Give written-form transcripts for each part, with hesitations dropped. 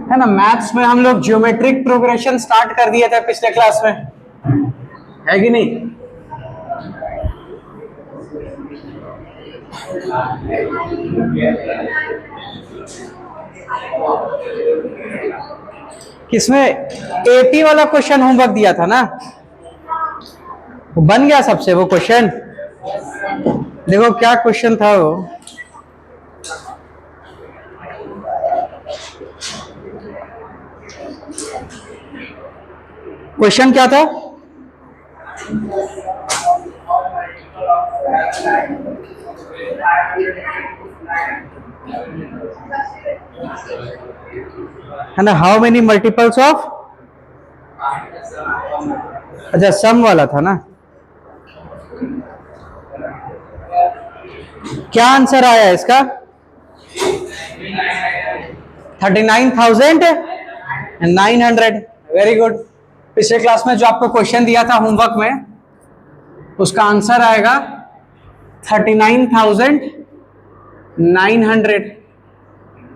है ना। मैथ्स में हम लोग ज्योमेट्रिक प्रोग्रेशन स्टार्ट कर दिए थे पिछले क्लास में, है कि नहीं? किसमें एपी वाला क्वेश्चन होमवर्क दिया था ना, बन गया सबसे वो क्वेश्चन? देखो क्या क्वेश्चन था वो। क्वेश्चन क्या था? है ना, हाउ मेनी मल्टीपल्स ऑफ, अच्छा सम वाला था ना। क्या आंसर आया इसका? 39,900। Very good. पिछले क्लास में जो आपको क्वेश्चन दिया था होमवर्क में, उसका आंसर आएगा 39,900।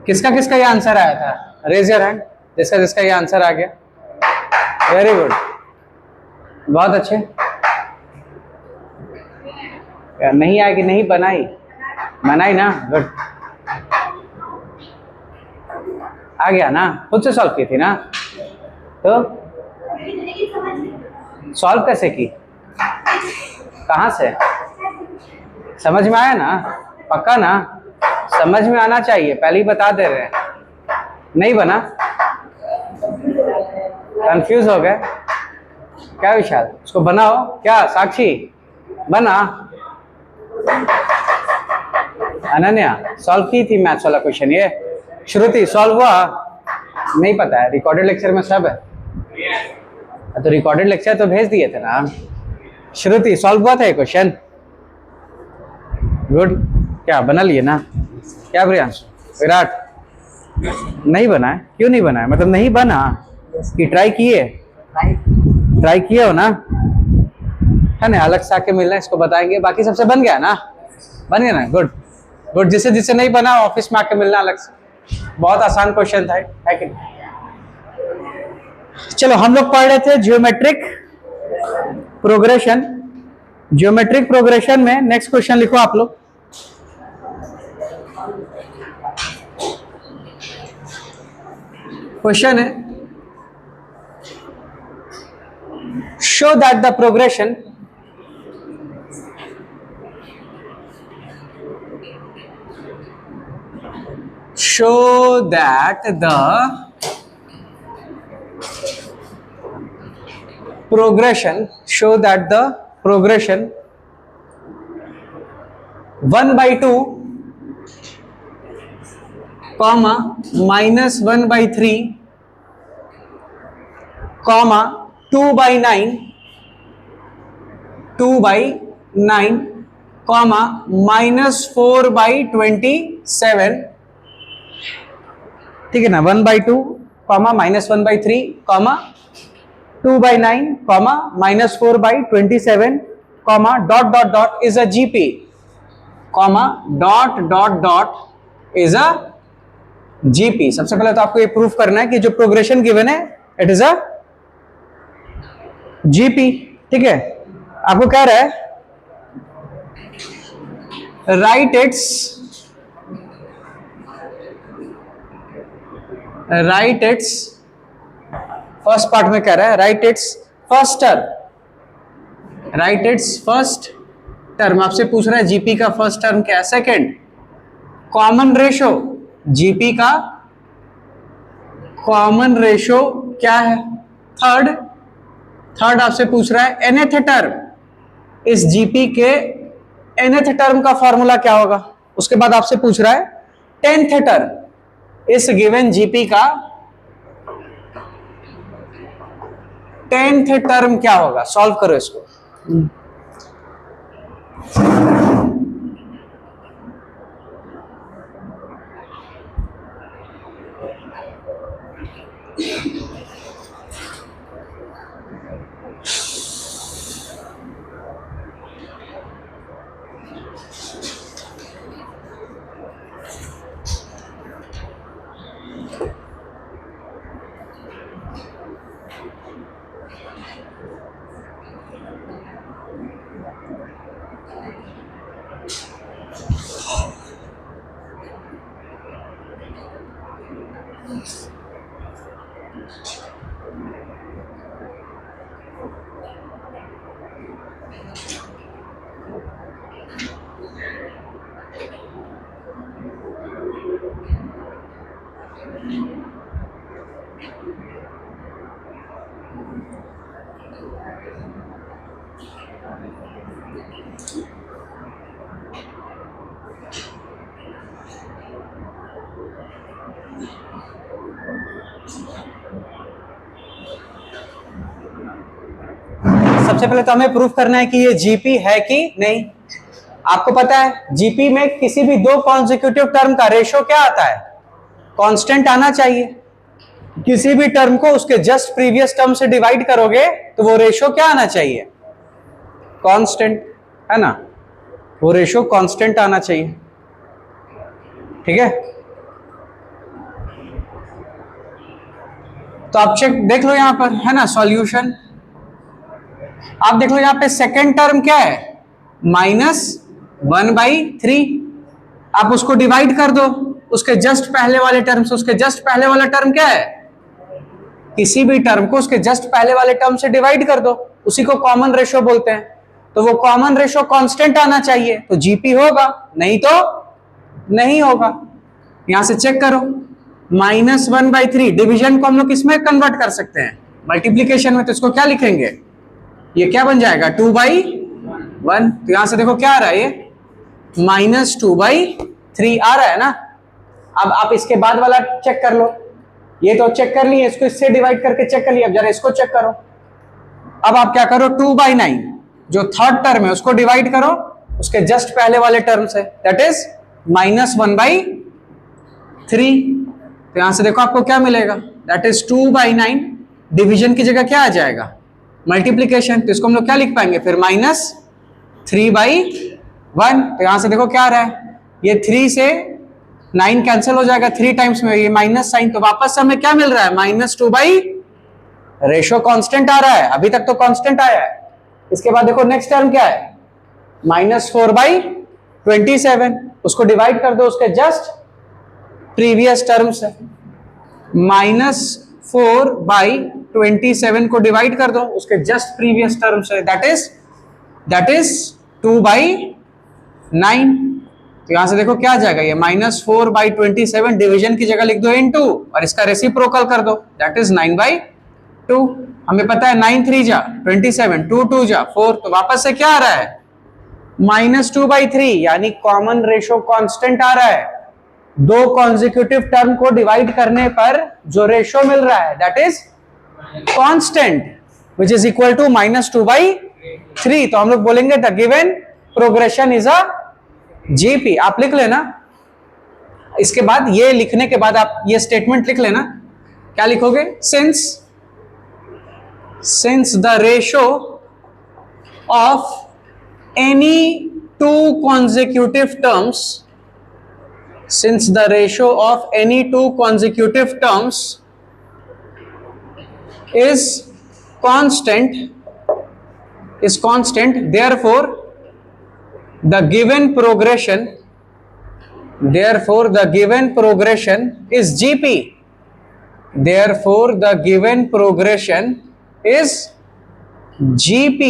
किसका किसका ये आंसर आया था? रेज योर हैंड जिसका जिसका ये आंसर आ गया। वेरी गुड, बहुत अच्छे। नहीं आएगी, नहीं बनाई, बनाई ना, गुड। आ गया ना, खुद से सॉल्व की थी ना, तो सॉल्व कैसे की, कहाँ से? समझ में आया ना? पक्का ना? समझ में आना चाहिए, पहले ही बता दे रहे हैं। नहीं बना? कंफ्यूज हो गए क्या विशाल? उसको बनाओ क्या साक्षी, बना? अनन्या सॉल्व की थी मैथ्स वाला क्वेश्चन ये? श्रुति सॉल्व हुआ? नहीं पता है, रिकॉर्डेड लेक्चर में सब है। तो रिकॉर्डेड लेक्चर तो भेज दिए थे ना। श्रुति सॉल्व हुआ था ये क्वेश्चन? गुड। क्या बना लिए ना? क्या प्रियांशु, विराट नहीं बना है? क्यों नहीं बना है, मतलब नहीं बना कि ट्राई किए? ट्राई किए हो ना, है ना? अलग से आके मिलना, इसको बताएंगे। बाकी सबसे बन गया ना? बन गया ना, गुड गुड। जिससे जिससे नहीं बना ऑफिस में आके मिलना अलग से। बहुत आसान क्वेश्चन था, है कि नहीं? चलो हम लोग पढ़ रहे थे ज्योमेट्रिक प्रोग्रेशन। ज्योमेट्रिक प्रोग्रेशन में नेक्स्ट क्वेश्चन लिखो आप लोग। क्वेश्चन है, show that the progression show that the progression 1/2 comma -1/3 comma 2/9 comma -4/27, ठीक है ना? 1/2 comma -1/3 comma 2/9 comma -4/27 comma dot dot dot is a GP comma dot dot dot is a GP. सबसे पहले तो आपको ये प्रूफ करना है कि जो प्रोग्रेशन गिवन है इट इज अ जीपी, ठीक है? आपको कह रहा है राइट इट्स फर्स्ट पार्ट में कह रहा है राइट इट्स फर्स्ट टर्म। आपसे पूछ रहा है जीपी का फर्स्ट टर्म क्या है? सेकंड कॉमन रेशो, जीपी का कॉमन रेशो क्या है? थर्ड आपसे पूछ रहा है nth टर्म, इस जीपी के nth टर्म का फॉर्मूला क्या होगा? उसके बाद आपसे पूछ रहा है 10th टर्म, इस गिवन जीपी का 10th टर्म क्या होगा? सॉल्व करो इसको। सबसे पहले तो हमें प्रूफ करना है कि ये जीपी है कि नहीं। आपको पता है जीपी में किसी भी दो कॉन्जिक्यूटिव टर्म का रेशो क्या आता है, कांस्टेंट आना चाहिए। किसी भी टर्म को उसके जस्ट प्रीवियस टर्म से डिवाइड करोगे तो वो रेशो क्या आना चाहिए, कांस्टेंट, है ना। वो रेशो कांस्टेंट आना चाहिए, ठीक है। तो आप चेक देख लो यहां पर, है ना, सॉल्यूशन। आप देख लो यहां पे सेकेंड टर्म क्या है, -1/3। आप उसको डिवाइड कर दो उसके जस्ट पहले वाले टर्म से। उसके जस्ट पहले वाला टर्म क्या है, किसी भी टर्म को उसके जस्ट पहले वाले टर्म से डिवाइड कर दो, उसी को कॉमन रेशो बोलते हैं। तो वो कॉमन रेशो कांस्टेंट आना चाहिए, तो जीपी होगा, नहीं तो नहीं होगा। यहां से चेक करो, -1/3 डिवीजन को हम लोग किसमें कन्वर्ट कर सकते हैं, मल्टीप्लीकेशन में। तो इसको क्या लिखेंगे, ये क्या बन जाएगा, 2/1। तो यहां से देखो क्या आ रहा है, ये -2/3 आ रहा है ना। अब आप इसके बाद वाला चेक कर लो, ये तो चेक कर लिए, इसको इससे डिवाइड करके चेक कर लिया। अब जरा इसको चेक करो। अब आप क्या करो, 2/9 जो थर्ड टर्म है उसको डिवाइड करो उसके जस्ट पहले वाले टर्म से, दैट इज -1/3। तो यहां से देखो आपको क्या मिलेगा, दैट इज 2/9। डिवीजन की जगह क्या आ जाएगा, मल्टीप्लीकेशन। तो इसको हम लोग क्या लिख पाएंगे फिर, -3/1। तो यहां से देखो क्या आ रहा है, ये 3 से 9 कैंसिल हो जाएगा 3 टाइम्स में, ये माइनस साइन। तो वापस से हमें क्या मिल रहा है, -2/, रेशो कांस्टेंट आ रहा है, अभी तक तो कांस्टेंट आया है। इसके बाद देखो नेक्स्ट टर्म क्या है, -4/27। उसको डिवाइड कर दो उसके जस्ट प्रीवियस टर्म से। -4/27 को डिवाइड कर दो उसके जस्ट प्रीवियस टर्म से, दैट इज 2/9। तो यहां से देखो क्या आ जाएगा, ये -4/27 डिवीजन की जगह लिख दो इनटू, और इसका रेसिप्रोकल कर दो, दैट इज 9/2। हमें पता है 9 3 जा 27, 2 2 जा 4। तो वापस से क्या आ रहा है, -2/3, यानी कॉमन रेशो कांस्टेंट आ रहा है। दो कॉन्जिक्यूटिव टर्म को डिवाइड करने पर जो रेशो मिल रहा है that is constant, which is equal to -2/3। तो हम लोग बोलेंगे the given progression is a GP. आप लिख लेना, इसके बाद ये लिखने के बाद आप ये स्टेटमेंट लिख लेना। क्या लिखोगे, since the ratio of any two consecutive terms, since the ratio of any two consecutive terms is constant, therefore the given progression is GP. Therefore the given progression is GP,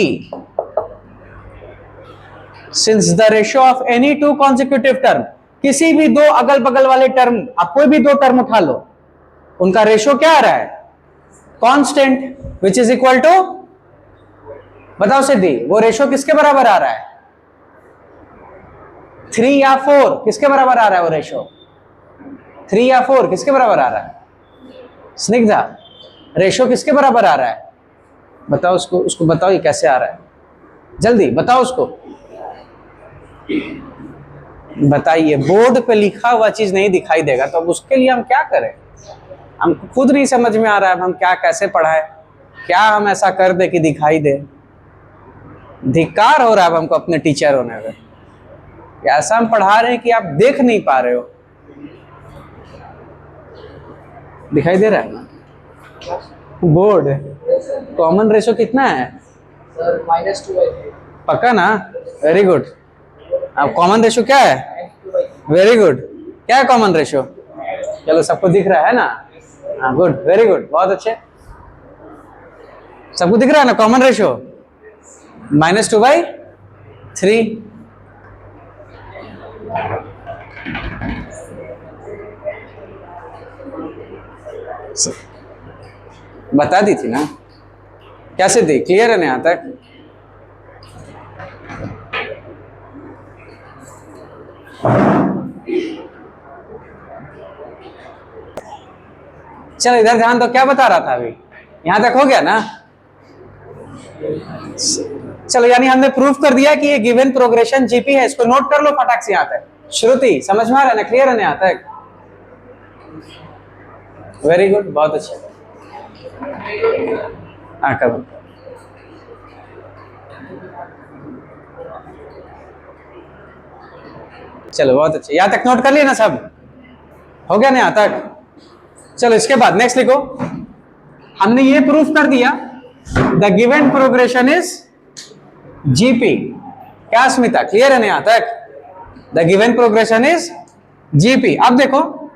since the ratio of any two consecutive term, किसी भी दो अगल बगल वाले term, आप कोई भी दो टर्म उठा लो, उनका रेशो क्या आ रहा है, constant, which is equal to, बताओ सिद्धि, वो रेशो किसके बराबर आ रहा है, 3 या 4 किसके बराबर आ रहा है वो रेशो, 3 या 4 किसके बराबर आ रहा है, स्निग्धा रेशो किसके बराबर आ रहा है, बताओ उसको बताओ ये कैसे आ रहा है, जल्दी बताओ उसको बताइए। बोर्ड पे लिखा हुआ चीज नहीं दिखाई देगा तो अब उसके लिए हम क्या करें, हमको खुद नहीं समझ में आ रहा है हम क्या कैसे पढ़ाएं, क्या हम ऐसा कर दे कि दिखाई दे। धिक्कार हो रहा है अब हमको अपने टीचर होने में, ऐसा हम पढ़ा रहे हैं कि आप देख नहीं पा रहे हो। दिखाई दे रहा है ना बोर्ड, कॉमन रेशो कितना है सर, -2/3। पक्का ना, वेरी गुड। अब कॉमन रेशो क्या है, वेरी गुड, क्या है कॉमन रेशो, चलो सबको दिख रहा है ना, हाँ गुड, वेरी गुड, बहुत अच्छे। सबको दिख रहा है ना कॉमन रेशो? -2/3। बता दी थी ना, कैसे दी? क्लियर है ना यहाँ तक? चलो इधर ध्यान दो, क्या बता रहा था अभी? यहां तक हो गया ना? चलो यानी हमने प्रूफ कर दिया कि ये गिवन प्रोग्रेशन जीपी है। इसको नोट कर लो फटाक से। यहां तक श्रुति समझ में आ रहा है ना? क्लियर है ना यहां तक? वेरी गुड, बहुत अच्छा। हाँ कब? चलो बहुत अच्छे, यहां तक नोट कर लिया ना सब? हो गया ना यहां तक? चलो इसके बाद नेक्स्ट लिखो। हमने ये प्रूफ कर दिया the given progression is GP. क्या स्मिता, क्लियर है ना यहां तक? The given progression is GP. अब देखो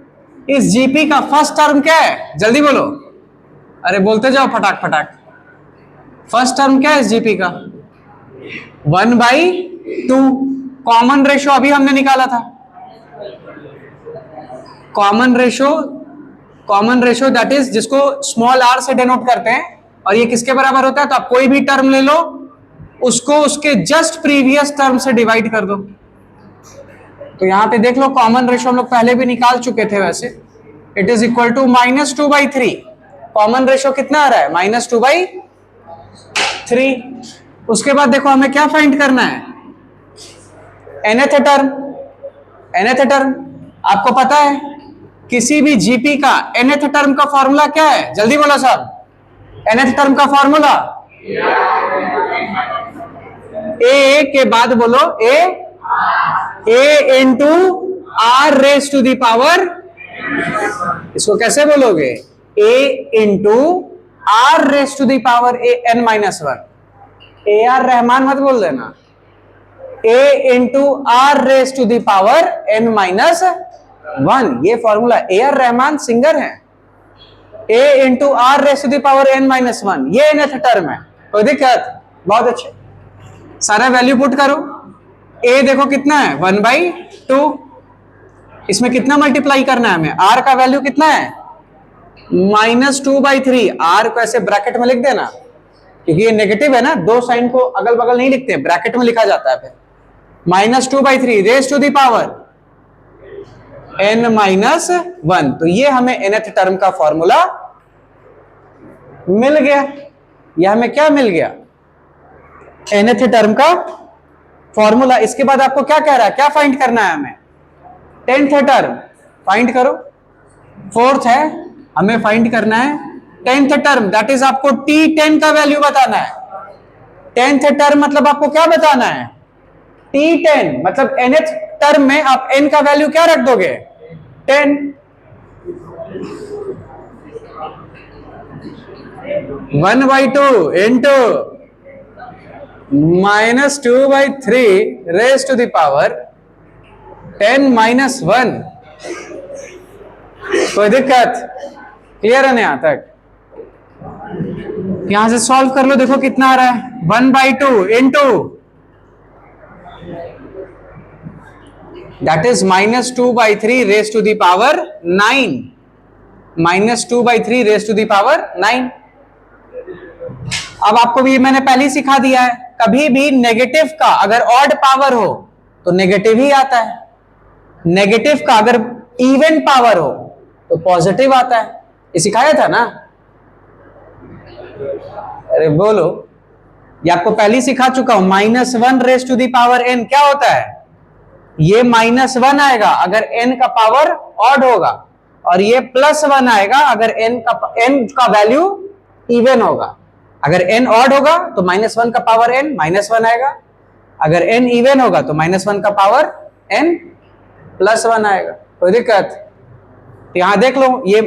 इस जीपी का फर्स्ट टर्म क्या है? जल्दी बोलो, अरे बोलते जाओ फटाक फटाक। फर्स्ट टर्म क्या है इस जीपी का? 1/2। कॉमन रेशो अभी हमने निकाला था। कॉमन रेशो दैट इज जिसको स्मॉल r से डिनोट करते हैं, और ये किसके बराबर होता है? तो आप कोई भी टर्म ले लो, उसको उसके जस्ट प्रीवियस टर्म से डिवाइड कर दो। तो यहां पे देख लो कॉमन रेशो हम लोग पहले भी निकाल चुके थे वैसे। It is equal to -2/3। Common ratio कितना आ रहा है? -2/3। उसके बाद देखो हमें क्या फाइंड करना है? nth term. आपको पता है किसी भी जीपी का nth टर्म का फॉर्मूला क्या है? जल्दी बोलो सब, nth टर्म का फॉर्मूला ए के बाद बोलो A into R raise to the power. इसको कैसे बोलोगे? A into R raise to the power n-1। A R Rahman मत बोल देना, A into R raise to the power n-1। ये फॉर्मूला, ए आर रहमान सिंगर है। A into R raise to the power n-1, ये nth term है। कोई दिक्कत? बहुत अच्छे, सारा वैल्यू पुट करो। ए देखो कितना है? 1/2। इसमें कितना मल्टीप्लाई करना है हमें? आर का वैल्यू कितना है? -2/3। आर को ऐसे ब्रैकेट में लिख देना, क्योंकि ये नेगेटिव है ना, दो साइन को अगल बगल नहीं लिखते, ब्रैकेट में लिखा जाता है। फिर -2/3 raise to the power n-1। तो ये हमें nth टर्म का फॉर्मूला मिल गया। यह हमें क्या मिल गया? nth टर्म का फॉर्मूला। इसके बाद आपको क्या कह रहा है? क्या फाइंड करना है हमें? 10th टर्म फाइंड करो। 4th है, हमें फाइंड करना है 10th टर्म, दैट इज आपको T10 का वैल्यू बताना है। 10th टर्म मतलब आपको क्या बताना है? T10 मतलब nth टर्म में आप n का वैल्यू क्या रख दोगे? 10। 1/2 into -2/3 raise to the power 10-1। कोई दिक्कत? क्लियर है ना यहां तक? यहां से सॉल्व कर लो, देखो कितना आ रहा है? 1/2 into that is -2/3 raise to the power 9। -2/3 raise to the power 9। अब आपको भी मैंने पहले ही सिखा दिया है, कभी भी नेगेटिव का अगर ऑड पावर हो तो नेगेटिव ही आता है, नेगेटिव का अगर इवन पावर हो तो पॉजिटिव आता है। ये सिखाया था ना? अरे बोलो, ये आपको पहले ही सिखा चुका हूं। -1 raise to the power n क्या होता है? ये -1 आएगा अगर n का पावर ऑड होगा, और ये +1 आएगा अगर n का वैल्यू इवन होगा। अगर n ऑड होगा तो -1 का पावर n -1 आएगा, अगर n इवन होगा तो -1 का पावर n +1 आएगा। कोई दिक्कत? यहां देख लो, ये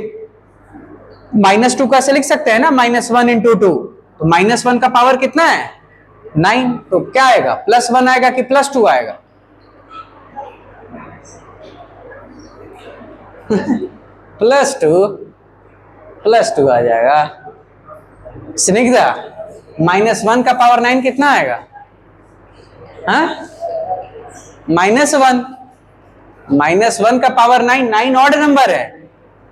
-2 कैसे लिख सकते हैं ना? -1 इंटू 2, तो -1 का पावर कितना है? 9। तो क्या आएगा? +1 आएगा कि +2 आएगा? +2। +2 आ जाएगा। स्निग्धा, -1 का पावर 9 कितना आएगा? हाँ, -1। -1 का पावर 9, 9 ऑड नंबर है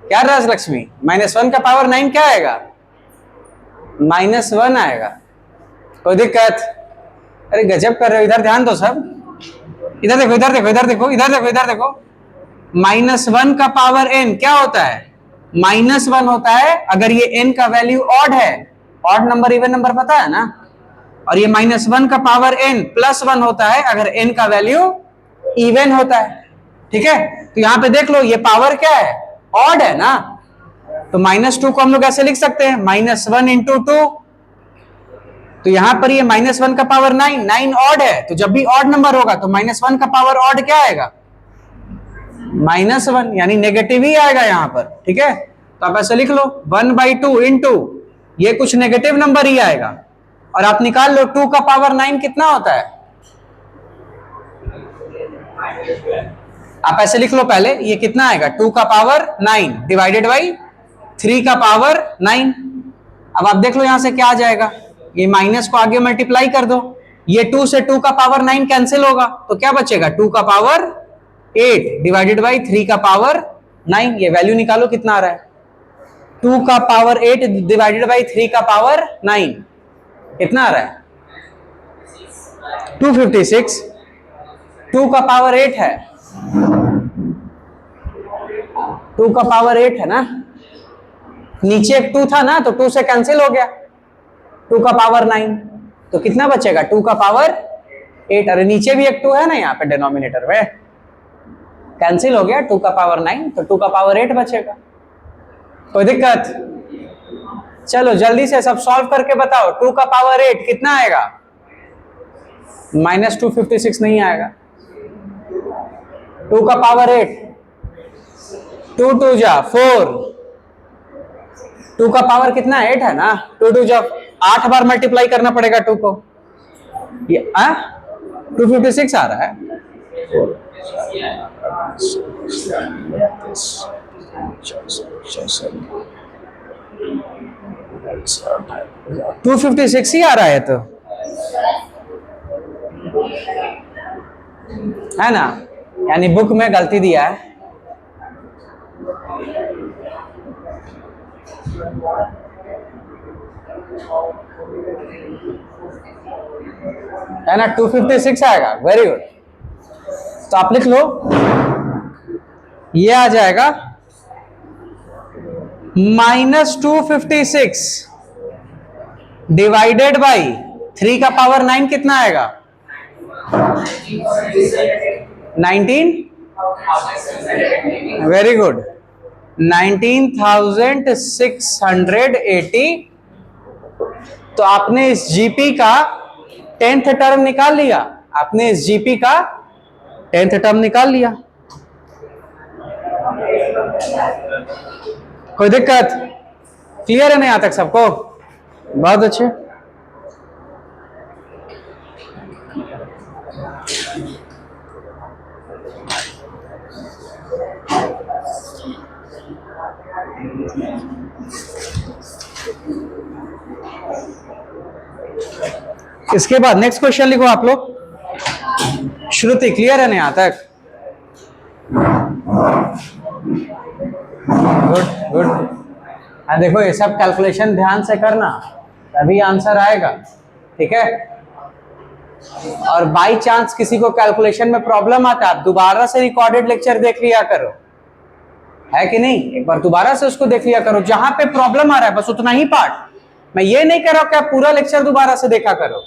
क्या राजलक्ष्मी? -1 का पावर 9 क्या आएगा? -1 आएगा। कोई दिक्कत? अरे गजब कर रहे हो, इधर ध्यान दो सब। इधर देखो, इधर देखो, इधर देखो, इधर देखो, इधर देखो। -1 का पावर n क्या होता है? -1 होता है अगर ये n का वैल्यू ऑड है। ऑड नंबर इवन नंबर पता है ना? और ये -1 का पावर n +1 होता है अगर n का वैल्यू इवन होता है। ठीक है, तो यहां पे देख लो, ये पावर क्या है? ऑड है ना, तो -2 को हम लोग ऐसे लिख सकते हैं, -1 × 2। तो यहां पर ये -1 का पावर 9, 9 ऑड है, तो जब भी ऑड नंबर होगा तो -1 का पावर ऑड क्या आएगा? -1, यानी नेगेटिव ही आएगा यहां पर। ठीक है, तो आप ऐसे लिख लो 1/2 × ये कुछ नेगेटिव नंबर ही आएगा। और आप निकाल लो 2 का पावर 9 कितना होता है? आप ऐसे लिख लो पहले, ये कितना आएगा? 2 का पावर 9 डिवाइडेड बाई 3 का पावर 9। अब आप देख लो यहां से क्या आ जाएगा, ये माइनस को आगे मल्टीप्लाई कर दो, ये 2 से 2 का पावर 9 कैंसिल होगा, तो क्या बचेगा? 2 का पावर 8 डिवाइडेड बाई 3 का पावर 9। ये वैल्यू निकालो कितना आ रहा है? 2 का पावर 8 डिवाइडेड बाई 3 का पावर 9 कितना आ रहा है? 256। 2 का पावर 8 है, 2 का पावर 8 है ना, नीचे एक 2 था ना, तो 2 से कैंसिल हो गया, 2 का पावर 9, तो कितना बचेगा? 2 का पावर 8। अरे नीचे भी एक 2 है ना यहाँ पे डिनोमिनेटर में, कैंसिल हो गया, 2 का पावर 9, तो 2 का पावर 8 बचेगा। कोई दिक्कत? चलो जल्दी से सब सॉल्व करके बताओ, 2 का पावर 8 कितना आएगा? -256 नहीं आएगा। 2 का पावर 8, 2 2 जा 4, 2 का पावर कितना? 8 है ना, 2 2 जा 8 बार मल्टीप्लाई करना पड़ेगा 2 को, ये 256 आ रहा है। 256 ही आ रहा है, तो है ना, यानी बुक में गलती दिया है ना, 256 आएगा। वेरी गुड, तो आप लिख लो, ये आ जाएगा -256 डिवाइडेड बाई 3 का पावर 9 कितना आएगा? 19। Very good, 19,680। तो आपने इस जीपी का 10th टर्म निकाल लिया, आपने इस जीपी का 10th टर्म निकाल लिया। कोई दिक्कत? क्लियर है ना यहां तक सबको? बहुत अच्छे। इसके बाद नेक्स्ट क्वेश्चन लिखो आप लोग। श्रुति क्लियर है ना यहां तक? Good good. देखो ये सब कैलकुलेशन ध्यान से करना, तभी आंसर आएगा। ठीक है, और बाई चांस किसी को कैलकुलेशन में प्रॉब्लम आता है, आप दोबारा से रिकॉर्डेड लेक्चर देख लिया करो, है कि नहीं? एक बार दोबारा से उसको देख लिया करो, जहां पे प्रॉब्लम आ रहा है बस उतना ही पार्ट। मैं ये नहीं कह रहा हूं कि आप पूरा लेक्चर दोबारा से देखा करो,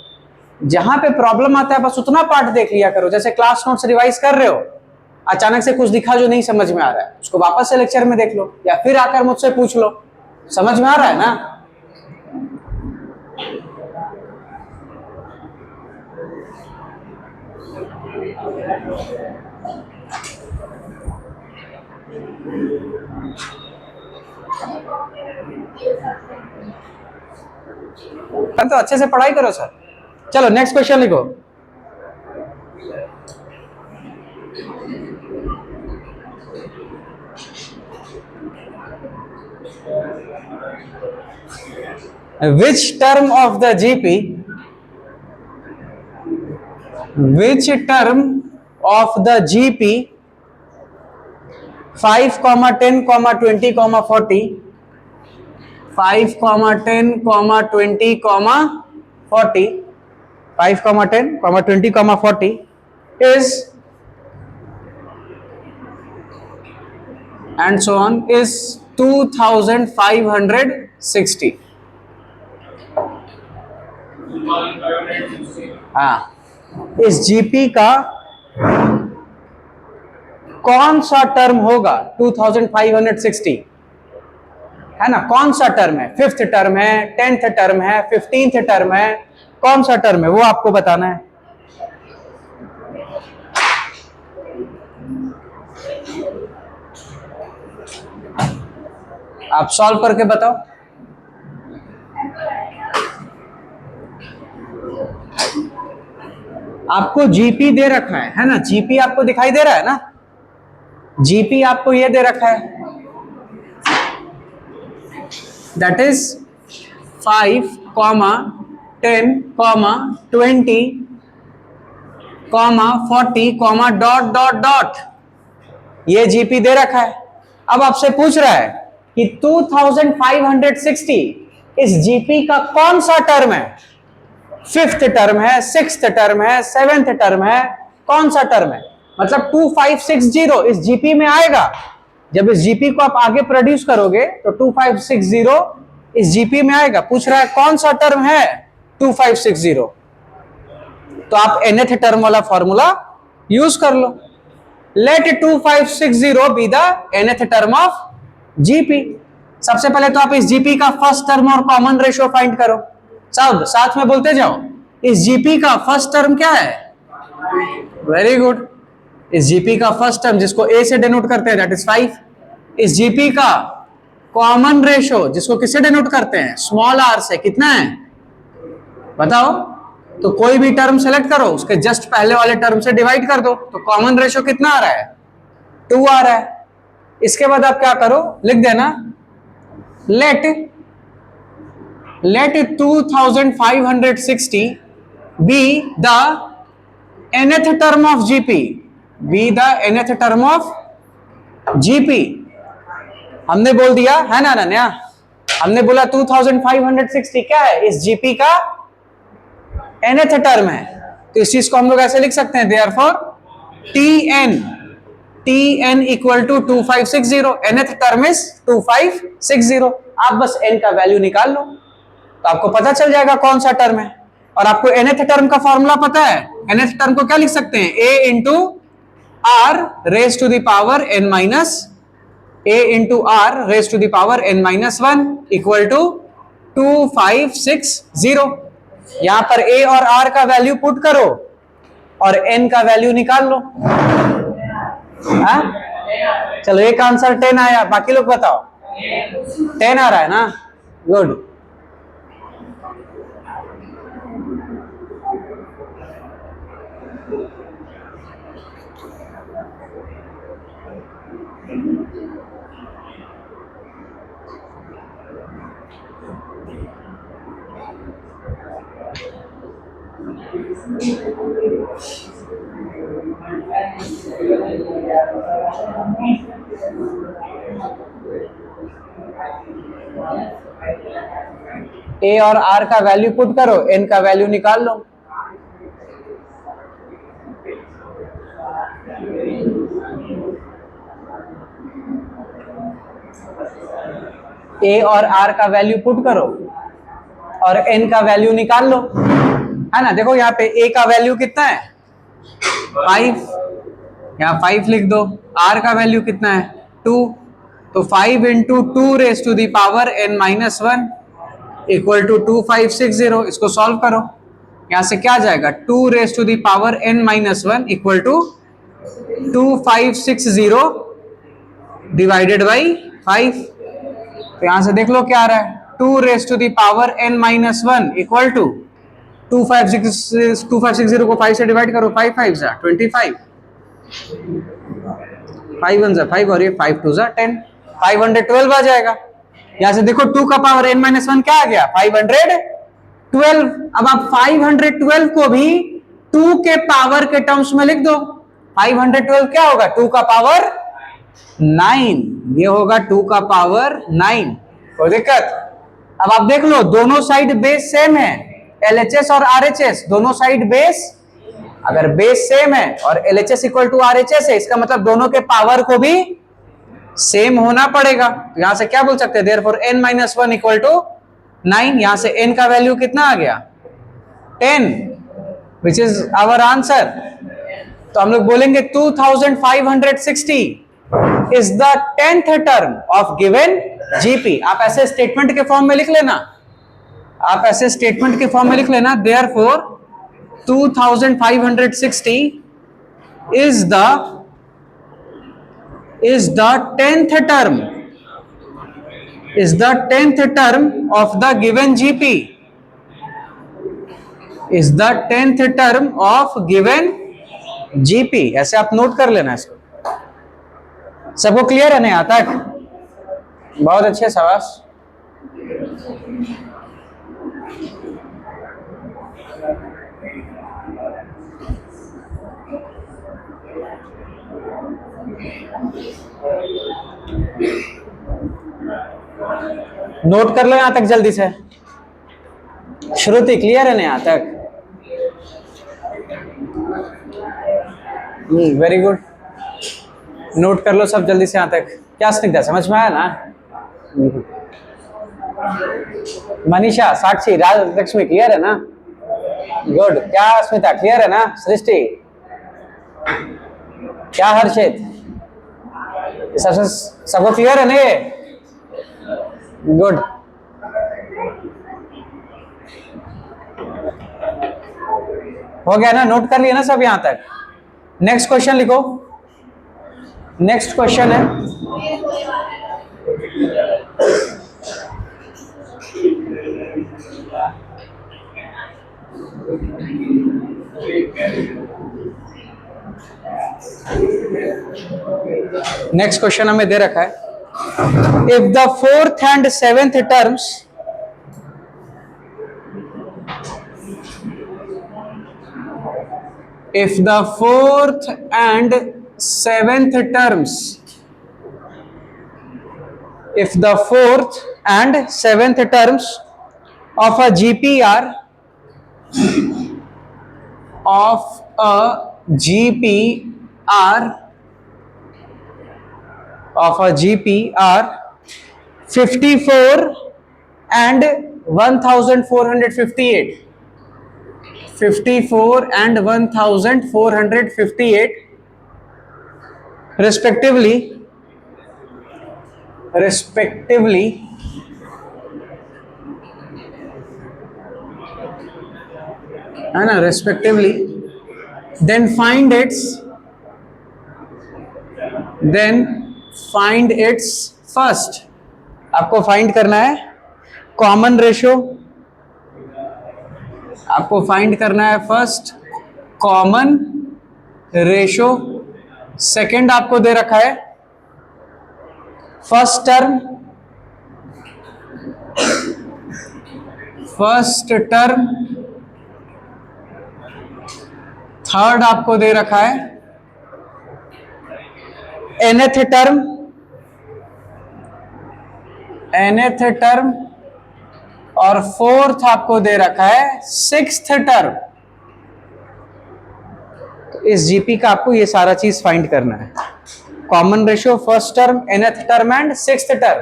जहां पे प्रॉब्लम आता है बस उतना पार्ट देख लिया करो। जैसे क्लास नोट्स रिवाइज कर रहे हो, अचानक से कुछ दिखा जो नहीं समझ में आ रहा है, उसको वापस से लेक्चर में देख लो, या फिर आकर मुझसे पूछ लो, समझ में आ रहा है ना? तो अच्छे से पढ़ाई करो सर। चलो नेक्स्ट क्वेश्चन लिखो। Which term of the GP, which term of the GP 5, 10, 20, 40, 5, 10, 20, 40, 5, 10, 20, 40 is, and so on, is 2560. हाँ, इस जीपी का कौन सा टर्म होगा 2560, है ना? कौन सा टर्म है? 5th टर्म है, 10th टर्म है, 15th टर्म है, कौन सा टर्म है वो आपको बताना है। आप सॉल्व करके बताओ। आपको जीपी दे रखा है ना? जीपी आपको दिखाई दे रहा है ना? जीपी आपको ये दे रखा है, that is 5, 10, 20, 40, dot dot dot, ये जीपी दे रखा है। अब आपसे पूछ रहा है कि 2560 इस जीपी का कौन सा टर्म है? 5th टर्म है, 6th टर्म है, 7th टर्म है, कौन सा टर्म है? मतलब 2560 इस जीपी में आएगा। जब इस जीपी को आप आगे प्रोड्यूस करोगे तो 2560 इस जीपी में आएगा। पूछ रहा है कौन सा टर्म है 2560, तो आप nth टर्म वाला फॉर्मूला यूज कर लो। Let 2560 be the nth term of GP. सबसे पहले तो आप इस जीपी का फर्स्ट टर्म और कॉमन रेशियो फाइंड करो। सब साथ में बोलते जाओ। इस जीपी का फर्स्ट टर्म क्या है? Very good. इस जीपी का फर्स्ट टर्म जिसको ए से डिनोट करते हैं दैट इज 5। इस जीपी का कॉमन रेशियो जिसको किससे डिनोट करते हैं? स्मॉल आर से, कितना है बताओ? तो कोई भी टर्म सेलेक्ट करो, उसके जस्ट पहले वाले टर्म से डिवाइड कर दो, तो कॉमन रेशियो कितना आ रहा है? 2 आ रहा है। इसके बाद आप क्या करो, लिख देना late 2560 be the nth term of GP, be the nth term of GP। हमने बोल दिया है ना अनन्या, हमने बोला 2560 क्या है? इस GP का nth टर्म है। तो इस चीज को हम लोग ऐसे लिख सकते हैं, therefore TN equal to 2560, nth term is 2560। आप बस n का वैल्यू निकाल लो तो आपको पता चल जाएगा कौन सा टर्म है। और आपको nth टर्म का फॉर्मूला पता है। nth टर्म को क्या लिख सकते हैं? a into R raise to the power n minus a into R raise to the power n minus 1 equal to 2560। यहां पर a और r का वैल्यू पुट करो और n का वैल्यू निकाल लो। चलो एक आंसर 10 आया, बाकी लोग बताओ। 10 आ रहा है ना? गुड। ए और आर का वैल्यू पुट करो, एन का वैल्यू निकाल लो। ए और आर का वैल्यू पुट करो और एन का वैल्यू निकाल लो, है ना? देखो यहाँ पे ए का वैल्यू कितना है? 5, यहाँ 5 लिख दो। आर का वैल्यू कितना है? 2, तो 5 into 2 raise to the power n minus 1 equal to 2560। इसको सॉल्व करो, यहां से क्या जाएगा? 2 raise to the power n minus 1 equal to 2560 divided by 5। तो यहां से देख लो क्या आ रहा है? 2 raise to the power n minus 1 equal to 2560 को 5 से डिवाइड करो, 5 5 जा 25। 5 1 5 और ये 5 2 10, 512 आ जाएगा। यहां से देखो 2 का पावर n-1 क्या आ गया, 512। अब आप 512 को भी 2 के पावर के टर्म्स में लिख दो। 512 क्या होगा, 2 का पावर 9, ये होगा 2 का पावर 9। कोई दिक्कत? अब आप देख लो दोनों साइड बेस सेम है, LHS और RHS दोनों साइड बेस, अगर बेस सेम है और LHS इक्वल टू RHS है, इसका मतलब दोनों के पावर को भी सेम होना पड़ेगा। तो यहां से क्या बोल सकते हैं, देयरफॉर n-1 इक्वल टू 9। यहां से n का वैल्यू कितना आ गया, 10, विच इज आवर आंसर। तो हम लोग बोलेंगे 2560 is the 10th term of given GP. आप ऐसे स्टेटमेंट के फॉर्म में लिख लेना, आप ऐसे स्टेटमेंट के फॉर्म में लिख लेना, therefore 2560 is the 10th term of the given GP, is the 10th term of given GP। ऐसे आप नोट कर लेना इसको। सबको क्लियर है ना यहां तक? बहुत अच्छे, शाबाश। नोट कर लो यहां तक जल्दी से। श्रुति क्लियर है ना यहां तक? वेरी गुड, नोट कर लो सब जल्दी से यहां तक। क्या स्निग्धा, समझ में आया ना? मनीषा, साक्षी, राज लक्ष्मी क्लियर है ना? गुड। क्या स्मिता क्लियर है ना? सृष्टि, क्या हर्षित, सबको क्लियर है ना ये? गुड। हो गया ना, नोट कर लिया ना सब यहां तक? नेक्स्ट क्वेश्चन लिखो। नेक्स्ट क्वेश्चन है, नेक्स्ट क्वेश्चन हमें दे रखा है, if the 4th and 7th terms if the 4th and 7th terms if the 4th and 7th terms of a GP are of a GP are 54 and 1458, 54 and 1458 respectively, है ना, respectively, then find its first। आपको find करना है common ratio, आपको find करना है first common ratio. Second आपको दे रखा है फर्स्ट टर्म। थर्ड आपको दे रखा है nth टर्म, और फोर्थ आपको दे रखा है 6th टर्म। तो इस जीपी का आपको ये सारा चीज फाइंड करना है, common ratio, first term, nth term and 6th term.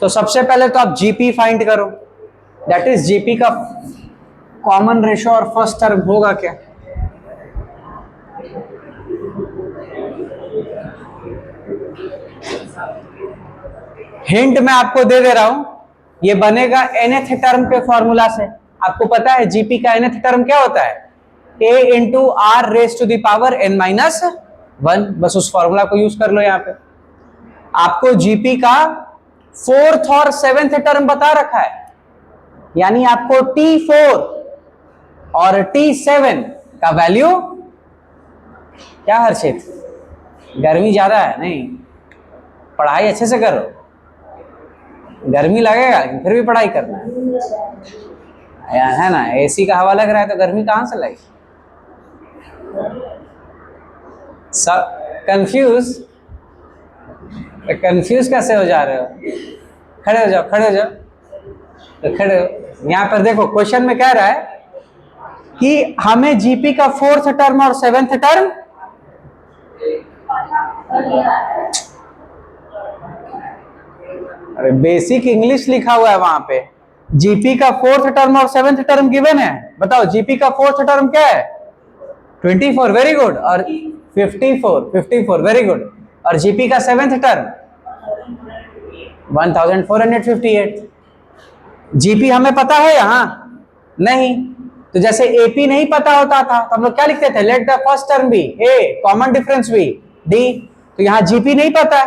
तो सबसे पहले तो आप जीपी फाइंड करो, दैट इज जीपी का कॉमन रेशियो और फर्स्ट टर्म होगा क्या। हिंट मैं आपको दे दे रहा हूं, ये बनेगा nth टर्म के फॉर्मूला से। आपको पता है जीपी का nth टर्म क्या होता है, a into R raise to the power n-1। बस उस फॉर्मूला को यूज कर लो। यहां पे आपको जीपी का 4th और 7th टर्म बता रखा है, यानी आपको T4 और T7 का वैल्यू, क्या हर्षित, गर्मी ज़्यादा है नहीं, पढ़ाई अच्छे से करो, गर्मी लगेगा लेकिन फिर भी पढ़ाई करना है ना। एसी का हवा लग रहा है तो गर्मी कहाँ से लगे। सब कंफ्यूज कैसे हो जा रहे हो। खड़े हो जाओ, खड़े हो जाओ, तो खड़े हो। यहाँ पर देखो क्वेश्चन में कह रहा है कि हमें जीपी का 4th टर्म और 7th टर्म, अरे बेसिक इंग्लिश लिखा हुआ है वहां पे। जीपी का 4th टर्म और 7th टर्म गिवन है। बताओ जीपी का 4th टर्म क्या है? 24, वेरी गुड। और 54 वेरी गुड। और जीपी का 7th टर्म 1458। जीपी हमें पता है यहाँ नहीं, तो जैसे एपी नहीं पता होता था तो हम लोग क्या लिखते थे? Let the first term be A, common difference be D. तो यहाँ जीपी नहीं पता है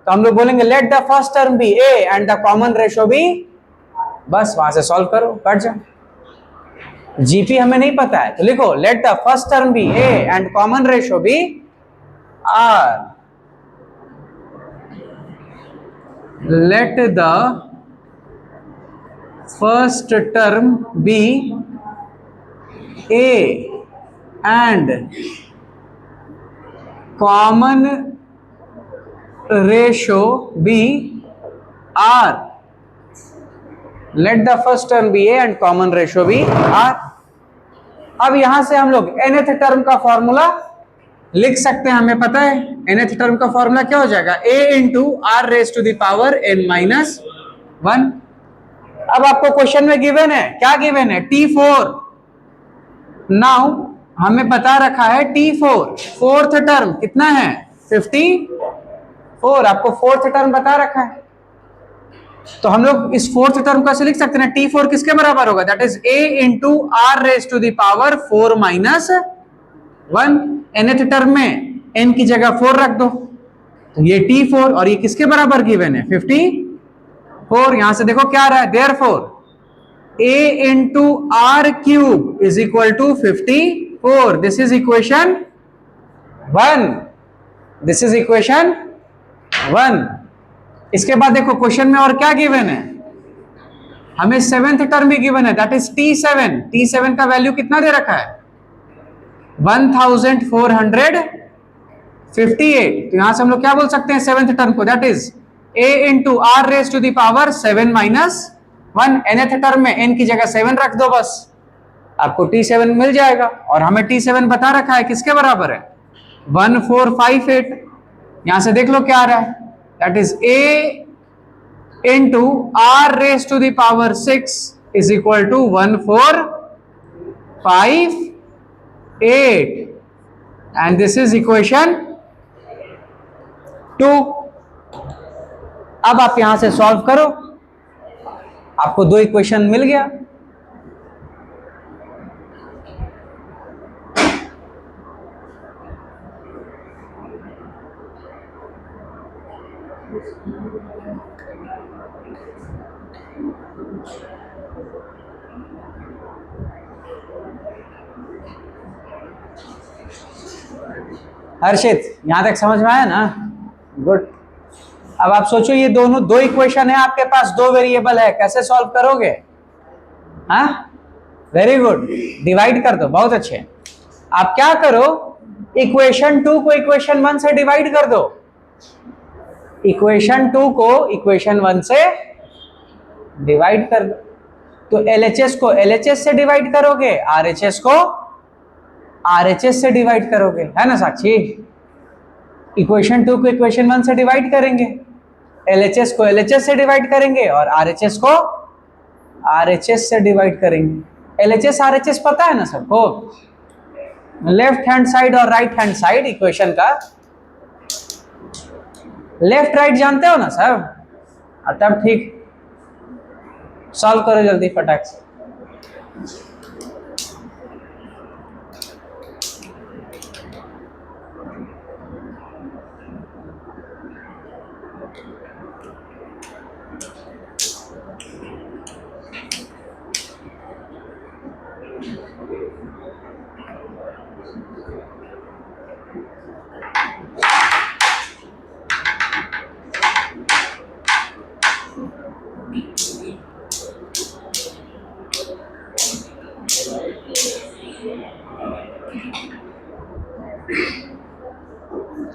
तो हम लोग बोलेंगे let the first term be A and the common ratio be. बस वहां से सॉल्व करो, कट जाओ। जीपी हमें नहीं पता है तो लिखो let the first term be A and common ratio be R. Let the first term be A and common ratio be R. Let the first term be A and common ratio be R. अब यहां से हम लोग nth term का formula लिख सकते हैं, हमें पता है nth टर्म का फॉर्मूला क्या हो जाएगा? a into R raise to the power n minus 1। अब आपको क्वेश्चन में गिवन है, क्या गिवन है? T4। नाउ हमें बता रखा है T4 4th टर्म कितना है? 54। आपको 4th टर्म बता रखा है तो हम लोग इस 4th टर्म का से लिख सकते हैं T4 किसके बराबर होगा? That is a into R raise to the power 4 minus 1। nth term में n की जगह 4 रख दो तो ये T4 और ये किसके बराबर गिवन है? 54। यहां से देखो क्या आ रहा है? Therefore a into R cube is equal to 54। This is equation 1। This is equation 1। इसके बाद देखो क्वेश्चन में और क्या गिवन है? हमें 7th टर्म भी गिवन है, दैट इज T7। T7 का वैल्यू कितना दे रखा है? 1458। तो यहां से हम लोग क्या बोल सकते हैं 7th टर्म को? That is a into R raise to the power 7 minus 1। nth term में n की जगह 7 रख दो, बस आपको T7 मिल जाएगा। और हमें T7 बता रखा है किसके बराबर है? 1458। यहां से देख लो क्या आ रहा है? That is a into R raise to the power 6 is equal to 1458 and this is equation 2। अब आप यहां से सॉल्व करो, आपको 2 इक्वेशन मिल गया। हर्षित यहां तक समझ में आया ना? गुड। अब आप सोचो ये दोनों 2 इक्वेशन है आपके पास, 2 वेरिएबल है, कैसे सॉल्व करोगे? हाँ वेरी गुड, डिवाइड कर दो, बहुत अच्छे। आप क्या करो, इक्वेशन 2 को इक्वेशन 1 से डिवाइड कर दो। इक्वेशन 2 को इक्वेशन 1 से डिवाइड कर दो तो LHS को LHS से डिवाइड करोगे, RHS को RHS से डिवाइड करोगे, है ना साक्षी? इक्वेशन 2 को इक्वेशन 1 से डिवाइड करेंगे, LHS को LHS से डिवाइड करेंगे और RHS को RHS से डिवाइड करेंगे। LHS RHS पता है ना सबको? लेफ्ट हैंड साइड और राइट हैंड साइड इक्वेशन का लेफ्ट राइट जानते हो ना सब? तब ठीक, सॉल्व करो जल्दी फटाक से।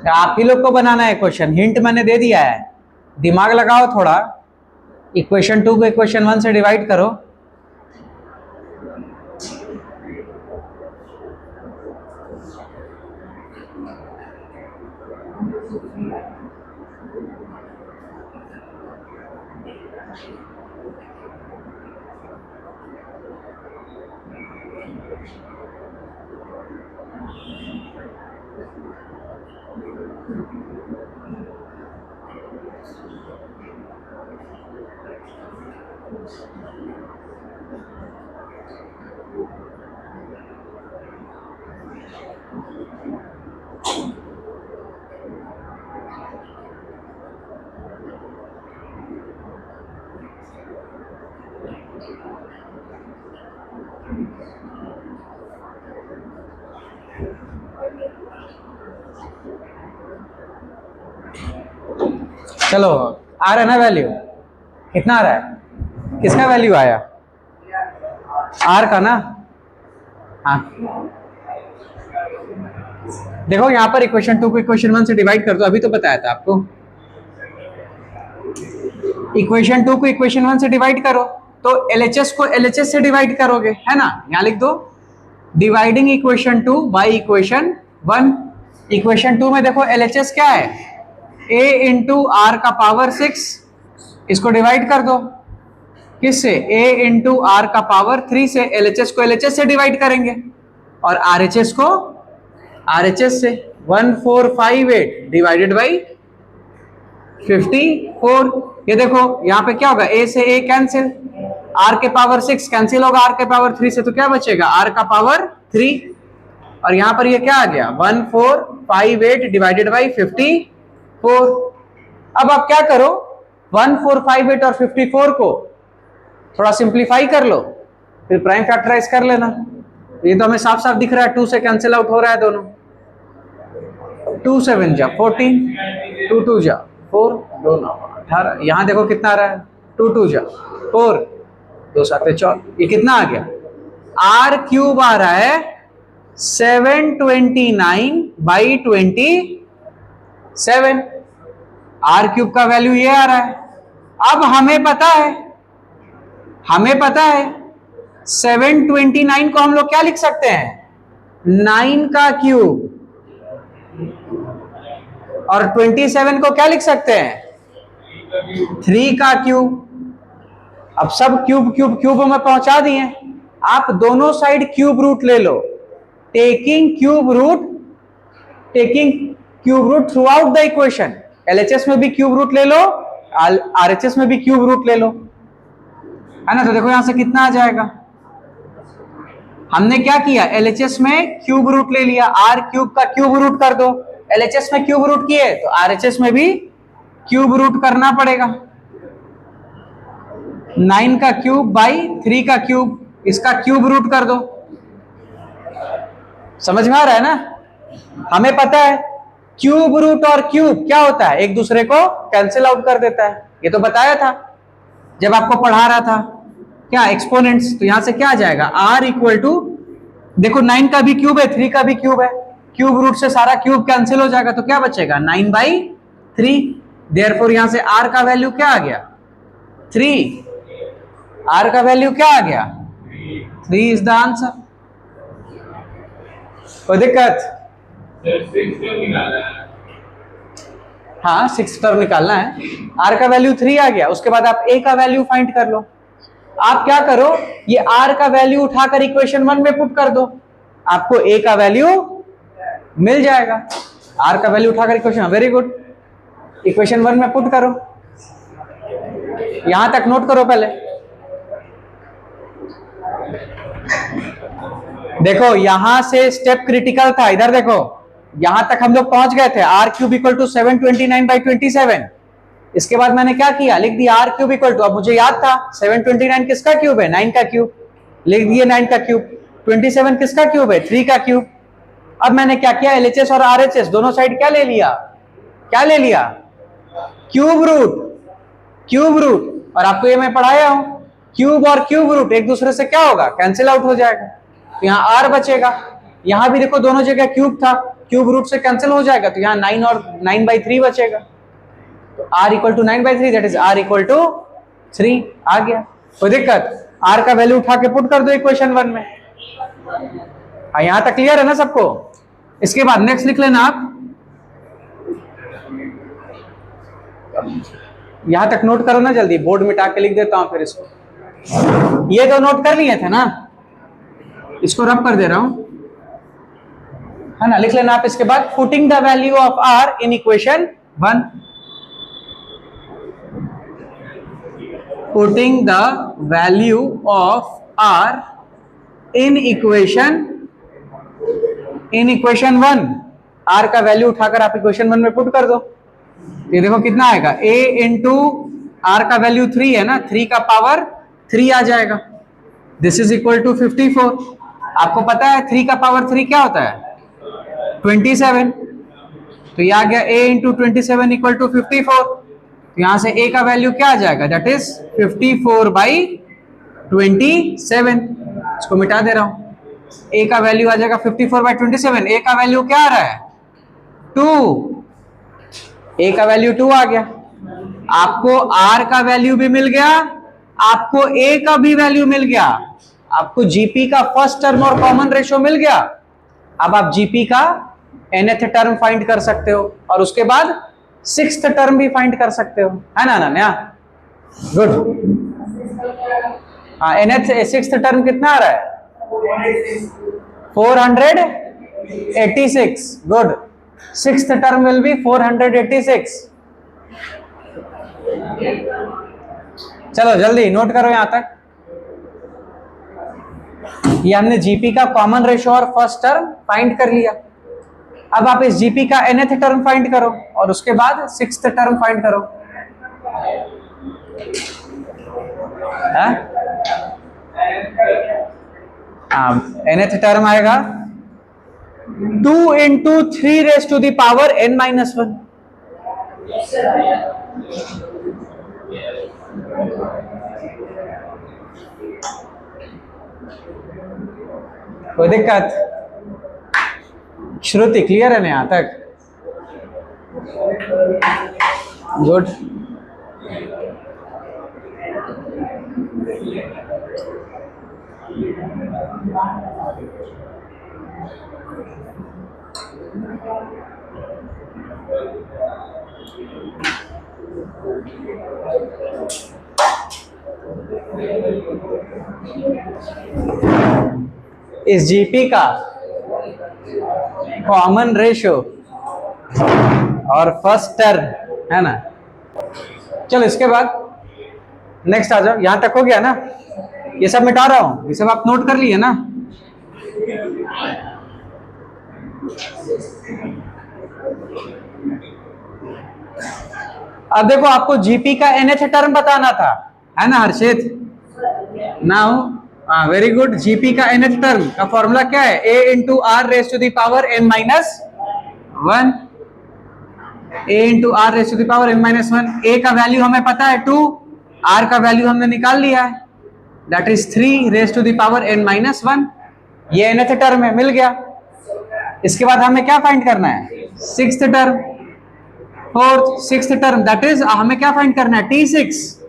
आप ही लोग को बनाना है क्वेश्चन, हिंट मैंने दे दिया है, दिमाग लगाओ थोड़ा। इक्वेशन 2 को इक्वेशन 1 से डिवाइड करो। चलो आ रहा है ना वैल्यू, कितना आ रहा है, किसका वैल्यू आया, आर का ना। हाँ देखो यहाँ पर इक्वेशन 2 को इक्वेशन 1 से डिवाइड कर दो, अभी तो बताया था आपको। इक्वेशन 2 को इक्वेशन 1 से डिवाइड करो तो LHS को LHS से डिवाइड करोगे, है ना। यहाँ लिख दो dividing equation 2 by equation 1। Equation 2 में देखो LHS क्या है, a इंटू आर का पावर 6, इसको डिवाइड कर दो किससे, a इंटू आर का पावर 3 से। LHS को LHS से डिवाइड करेंगे और RHS को RHS से। 1458 डिवाइडेड बाई 54। ये देखो यहाँ पे क्या होगा, a से a कैंसिल, r के पावर 6 कैंसिल होगा r के पावर 3 से, तो क्या बचेगा r का पावर 3। और यहाँ पर ये क्या आ गया 1458 डिवाइडेड बाई 54। अब आप क्या करो, 1458 और 54 को थोड़ा सिंप्लीफाई कर लो, फिर प्राइम फैक्टराइज कर लेना। ये तो हमें साफ साफ दिख रहा है 2 से कैंसिल आउट हो रहा है दोनों। 2 7 जा 14, 2 2 जा 4, 2 9 18। यहाँ देखो कितना आ रहा है, 2 2 जा 4, 2 7 4, ये कितना आ गया, आर क्यूब आ रहा है 729 बाई 27। आर क्यूब का वैल्यू ये आ रहा है। अब हमें पता है 729 को हम लोग क्या लिख सकते हैं, 9 का क्यूब, और 27 को क्या लिख सकते हैं, 3 का क्यूब। अब सब क्यूब क्यूब क्यूब में पहुंचा दिए, आप दोनों साइड क्यूब रूट ले लो, taking cube root throughout the equation. LHS में भी क्यूब रूट ले लो, RHS में भी क्यूब रूट ले लो, है ना। तो देखो यहां से कितना आ जाएगा, हमने क्या किया, LHS में क्यूब रूट ले लिया, r क्यूब का क्यूब रूट कर दो। LHS में क्यूब रूट किए तो RHS में भी क्यूब रूट करना पड़ेगा। 9 का क्यूब बाई 3 का क्यूब, इसका क्यूब रूट कर दो। समझ में आ रहा है ना। हमें पता है क्यूब रूट और क्यूब क्या होता है, एक दूसरे को कैंसिल आउट कर देता है। ये तो बताया था जब आपको पढ़ा रहा था, क्या एक्सपोनेंट्स। तो यहां से क्या आ जाएगा, r इक्वल टू, देखो 9 का भी क्यूब है 3 का भी क्यूब है, क्यूब रूट से सारा क्यूब कैंसिल हो जाएगा, तो क्या बचेगा 9/3। देयरफॉर यहां से r का वैल्यू क्या आ गया 3, r का वैल्यू क्या आ गया 3 इज द आंसर। कोई दिक्कत, हाँ 6 टर्म निकालना है, r का वैल्यू 3 आ गया। उसके बाद आप a का वैल्यू फाइंड कर लो। आप क्या करो, ये r का वैल्यू उठाकर इक्वेशन 1 में पुट कर दो, आपको a का वैल्यू मिल जाएगा। r का वैल्यू उठाकर इक्वेशन, वेरी गुड, इक्वेशन 1 में पुट करो। यहां तक नोट करो पहले। देखो यहां से स्टेप क्रिटिकल था, इधर देखो, यहां तक हम लोग पहुंच गए थे, r क्यूब इक्वल टू 729/27। इसके बाद मैंने क्या किया, लिख दिया r क्यूब इक्वल टू, अब मुझे याद था 729 किसका क्यूब है, 9 का क्यूब, लिख दिए 9 का क्यूब। 27 किसका क्यूब है, 3 का क्यूब। अब मैंने क्या किया, LHS और RHS दोनों साइड क्या ले लिया, क्यूब रूट। और आपको ये मैं पढ़ाया हूं, क्यूब और क्यूब रूट एक दूसरे से क्या होगा, कैंसिल आउट हो जाएगा। तो यहाँ r बचेगा, यहां भी देखो दोनों जगह क्यूब था, क्यूब रूट से कैंसिल हो जाएगा, तो यहाँ 9 और 9/3 बचेगा। तो r equal to 9/3, that is r equal to 3 आ गया। कोई दिक्कत? r का वैल्यू उठा के पुट कर दो इक्वेशन 1 में। हाँ, यहां तक क्लियर है ना सबको? इसके बाद नेक्स्ट लिख लेना आप, यहां तक नोट करो ना जल्दी, बोर्ड मिटा के लिख देता हूं फिर इसको। ये तो नोट कर लिए थे ना, इसको रब कर दे रहा हूं, है ना? लिख लेना आप इसके बाद, putting the value of r in equation 1, putting the value of r in equation 1, r का वैल्यू उठाकर आप इक्वेशन 1 में पुट कर दो। ये देखो कितना आएगा, a इंटू r का वैल्यू 3 है ना, 3 का पावर 3 आ जाएगा। This is equal to 54। आपको पता है 3 का पावर 3 क्या होता है? 27। तो ये आ गया a इंटू 27 इक्वल टू 54। तो यहां से a का वैल्यू क्या आ जाएगा, दैट इज 54/27। इसको मिटा दे रहा हूं, a का वैल्यू आ जाएगा 54/27। a का वैल्यू क्या आ रहा है? 2। a का वैल्यू 2 आ गया। आपको r का वैल्यू भी मिल गया, आपको a का भी वैल्यू मिल गया, आपको जीपी का फर्स्ट टर्म और कॉमन रेशियो मिल गया। अब आप जीपी का nth टर्म फाइंड कर सकते हो और उसके बाद 6th टर्म भी फाइंड कर सकते हो, है ना अनन्या? गुड। हाँ, nth 6th टर्म कितना आ रहा है? 486। Good. 6th term will be 486। चलो जल्दी नोट करो यहां तक। ये हमने जीपी का कॉमन रेशियो और फर्स्ट टर्म फाइंड कर लिया। अब आप इस जीपी का nth टर्म फाइंड करो और उसके बाद 6th टर्म फाइंड करो। nth टर्म आएगा 2 into 3 raised to the power n-1। कोई दिक्कत? श्रुति क्लियर है ना यहां तक? गुड। इस जीपी का कॉमन रेशियो और फर्स्ट टर्म, है ना? चलो इसके बाद नेक्स्ट आ जाओ। यहां तक हो गया ना? ये सब मिटा रहा हूं, ये सब आप नोट कर लिए ना? अब देखो, आपको जीपी का nth टर्म बताना था, है ना Harshit? Now very good. GP का nth टर्म का फॉर्मूला क्या है? a into R raise to the power n-1। a into R raise to the power n-1। a का वैल्यू हमें पता है 2, r का वैल्यू हमने निकाल लिया है, that is 3 raise to the power n-1। ये nth टर्म है, मिल गया। इसके बाद हमें क्या फाइंड करना है? 6th term, 4th, 6th term, that is हमें क्या फाइंड करना है? T6।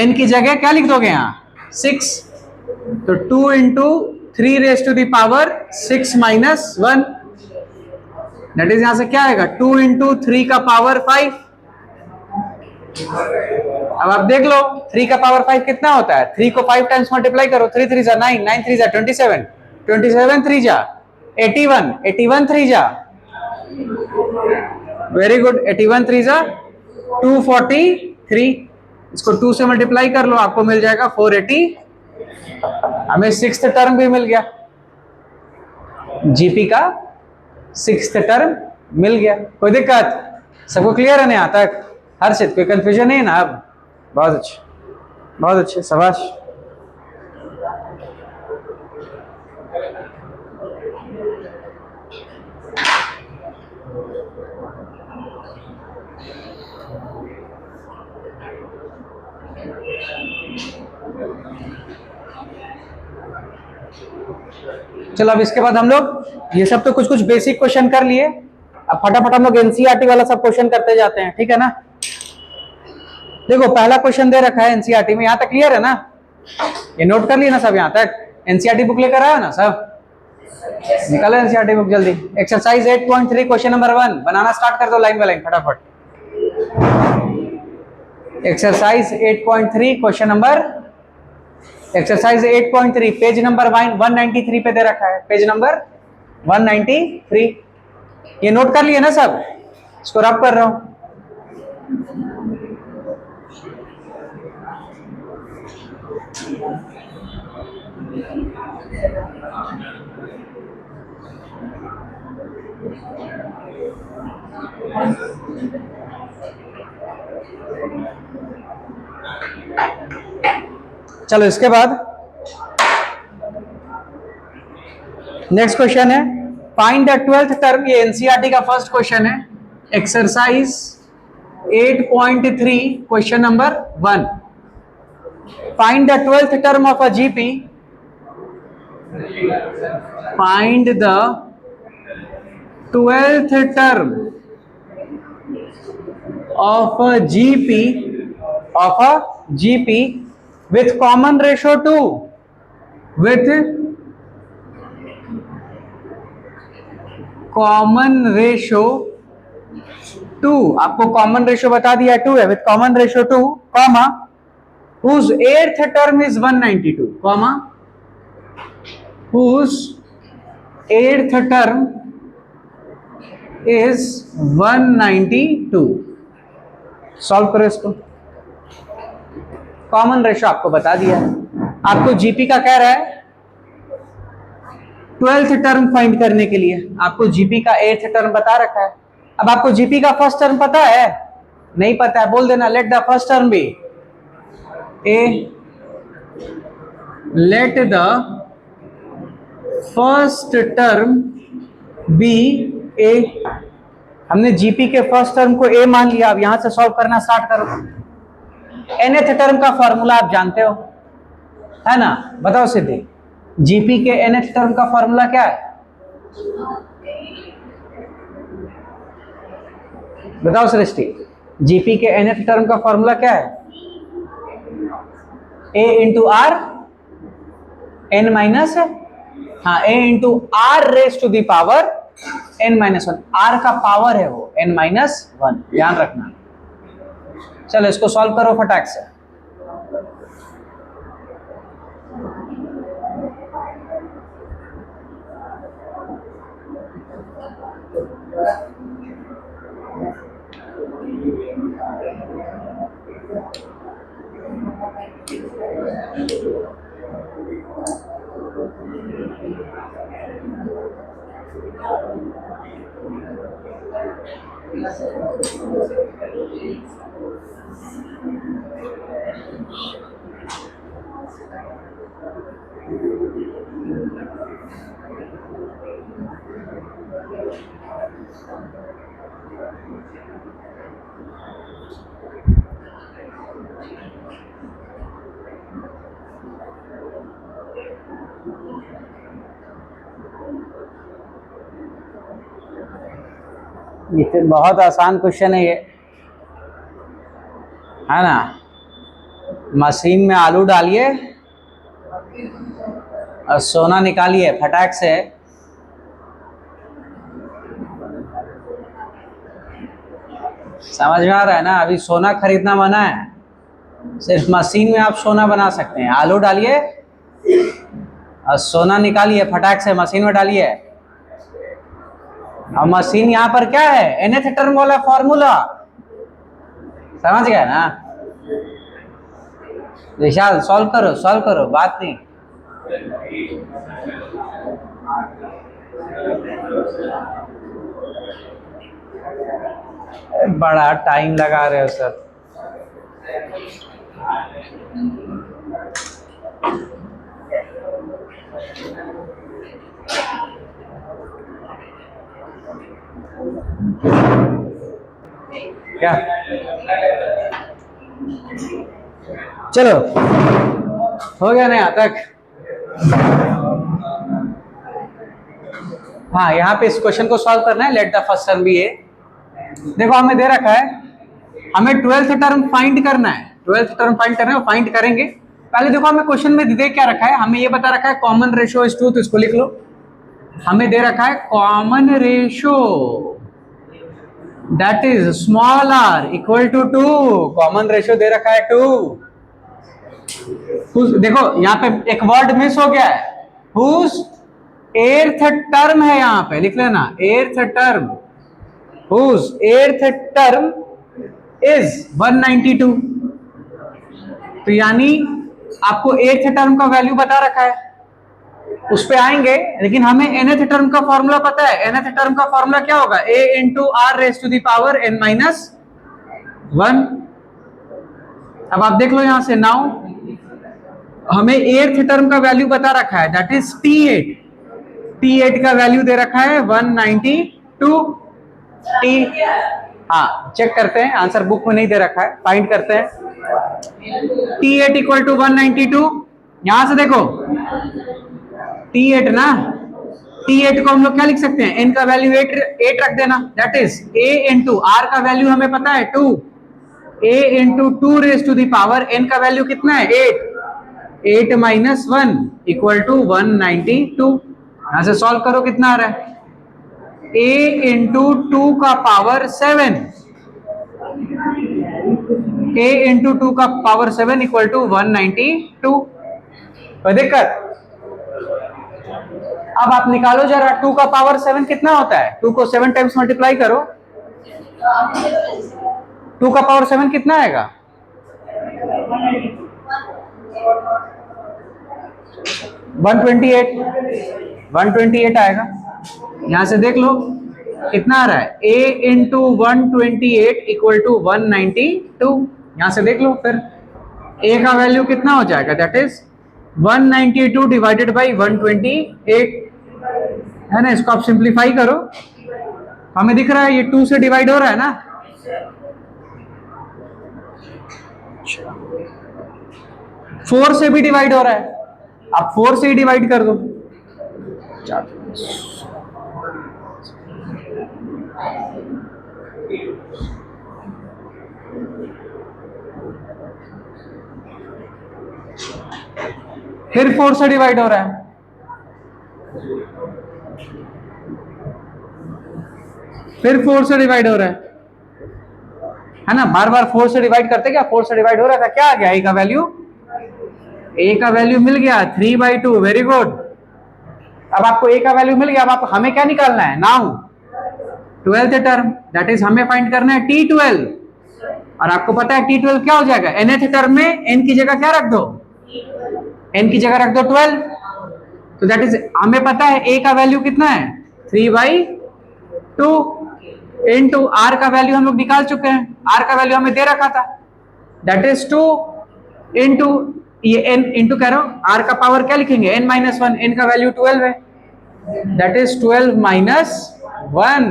n की जगह क्या लिख दोगे यहाँ? 6। तो 2 into 3 raise to the power 6-1, that is यहां से क्या आएगा? 2 इंटू 3 का पावर 5। अब आप देख लो 3 का पावर 5 कितना होता है? 3 को 5 टाइम्स मल्टीप्लाई करो, 3 3 जा 9, 9 3 जा 27, 27 3 जा 81, 81 3 जा, वेरी गुड, 81 3 जा 243। इसको 2 से मल्टीप्लाई कर लो, आपको मिल जाएगा 480। हमें 6th टर्म भी मिल गया, जीपी का 6th टर्म मिल गया। कोई दिक्कत? सबको क्लियर है ना यहां तक? हर्षित कोई कंफ्यूजन नहीं है ना? अब बहुत अच्छे, बहुत अच्छे, शाबाश। चलो अब इसके बाद हम लोग ये सब तो कुछ कुछ बेसिक क्वेश्चन कर लिए, अब फटाफट हम लोग एनसीईआरटी वाला सब क्वेश्चन करते जाते हैं, ठीक है ना। देखो पहला क्वेश्चन दे रखा है एनसीईआरटी में, यहाँ तक क्लियर है ना, ये नोट कर लिए ना सब, यहाँ तक एनसीईआरटी बुक लेकर आया ना सब, निकालो एनसीईआरटी बुक जल्दी। एक्सरसाइज 8.3 क्वेश्चन नंबर 1 बनाना स्टार्ट कर दो लाइन बाय लाइन फटाफट। Exercise 8.3 question number, exercise 8.3 page number 193 पे दे रखा है, पेज नंबर 193। ये नोट कर लिए ना सब, इसको रब कर रहा हूं। चलो इसके बाद नेक्स्ट क्वेश्चन है, फाइंड द 12th टर्म, ये एनसीईआरटी का फर्स्ट क्वेश्चन है, exercise 8.3 question number 1। Find the 12th term of a GP, find the 12th term of a GP with common ratio 2, with common ratio 2, आपको common ratio बता दिया 2 है, with common ratio 2, comma whose 8th term is 192, comma whose 8th term is 192। Solve करो इसको, common ratio आपको बता दिया है, आपको जीपी का कह रहा है 12th टर्म फाइंड करने के लिए, आपको जीपी का 8th टर्म बता रखा है। अब आपको जीपी का फर्स्ट टर्म पता है, नहीं पता है बोल देना, let the first term be A, let the first term be A. हमने जीपी के फर्स्ट टर्म को ए मान लिया, अब यहां से सॉल्व करना स्टार्ट करो। nth टर्म का फॉर्मूला आप जानते हो है ना, बताओ सिद्धि, जीपी के nth टर्म का फॉर्मूला क्या है, बताओ सृष्टि, जीपी के nth टर्म का फॉर्मूला क्या है, a into R n minus, हाँ a into R raise to the power n-1, r का पावर है वो n-1, ध्यान रखना। चलो इसको सॉल्व करो फटाक से। ये तो बहुत आसान क्वेश्चन है ये, है ना। मशीन में आलू डालिए और सोना निकालिए फटाक से, समझ में आ रहा है ना। अभी सोना खरीदना मना है, सिर्फ मशीन में आप सोना बना सकते हैं। आलू डालिए और सोना निकालिए फटाक से, मशीन में डालिए। और मशीन यहाँ पर क्या है, nth टर्म वाला फॉर्मूला, समझ गए ना। विशाल सॉल्व करो, बात नहीं। बड़ा टाइम लगा रहे हो सर। क्या चलो हो गया ना यहाँ तक। हाँ, यहाँ पे इस क्वेश्चन को सॉल्व करना है। Let the first term be A. देखो हमें दे रखा है, हमें 12th टर्म फाइंड करना है। 12th टर्म फाइंड करना है, फाइंड करेंगे। पहले देखो हमें क्वेश्चन में दे क्या रखा है, हमें ये बता रखा है कॉमन रेशियो इज 2, तो इसको लिख लो। हमें दे रखा है common ratio that is small r equal to 2। Common ratio दे रखा है 2। देखो यहाँ पे एक वर्ड मिस हो गया है, हुज एर्थ टर्म है, यहाँ पे लिख लेना eighth term, whose eighth term is 192। तो यानी आपको एर्थ टर्म का वैल्यू बता रखा है, उस पे आएंगे। लेकिन हमें nth टर्म का फॉर्मूला पता है। nth टर्म का फॉर्मूला क्या होगा, a into R raise to the power n minus 1। अब आप देख लो यहां से, नाउ हमें एर्थ टर्म का वैल्यू बता रखा है, दैट इज t8। t8 का वैल्यू दे रखा है 192 t। हाँ, चेक करते हैं, आंसर बुक में नहीं दे रखा है, फाइंड करते हैं। t8 equal to 192। यहां से देखो t8 ना, t8 को हम लोग क्या लिख सकते हैं, n का वैल्यू 8 रख देना, that is a into R का वैल्यू हमें पता है 2, a into 2 raise to the power n का वैल्यू कितना है 8 माइनस 1 इक्वल टू 192। यहां से सॉल्व करो, कितना आ रहा है, a इंटू 2 का पावर 7, a इंटू 2 का पावर 7 इक्वल टू 192। कोई दिक्कत? अब आप निकालो जरा, 2 का पावर 7 कितना होता है, 2 को 7 टाइम्स मल्टीप्लाई करो, 2 का पावर 7 कितना आएगा, 128 आएगा। यहां से देख लो कितना आ रहा है, a इंटू 128 इक्वल टू 192। यहां से देख लो फिर a का वैल्यू कितना हो जाएगा, दैट इज 192 डिवाइडेड बाई 128, है ना। इसको आप सिंप्लीफाई करो, हमें दिख रहा है ये 2 से डिवाइड हो रहा है ना, 4 से भी डिवाइड हो रहा है, आप 4 से ही डिवाइड कर दो। फिर 4 से डिवाइड हो रहा है, फिर 4 से डिवाइड हो रहा है ना। बार बार 4 से डिवाइड करते क्या, 4 से डिवाइड हो रहा था, क्या आ गया, a का वैल्यू, a का वैल्यू मिल गया 3/2। Very good. अब आपको a का वैल्यू मिल गया, अब आप हमें क्या निकालना है, now 12th term, that is हमें फाइंड करना है t12। और आपको पता है t12 क्या हो जाएगा, nth टर्म में n की जगह क्या रख दो, n की जगह रख दो 12। तो दैट इज हमें पता है a का वैल्यू कितना है 3/2 इंटू r का वैल्यू हम लोग निकाल चुके हैं, r का वैल्यू हमें दे रखा था, दैट इज 2 इंटू ये n इंटू कह रहा हूं, r का पावर क्या लिखेंगे n माइनस 1, n का वैल्यू 12 है, दैट इज 12 माइनस 1।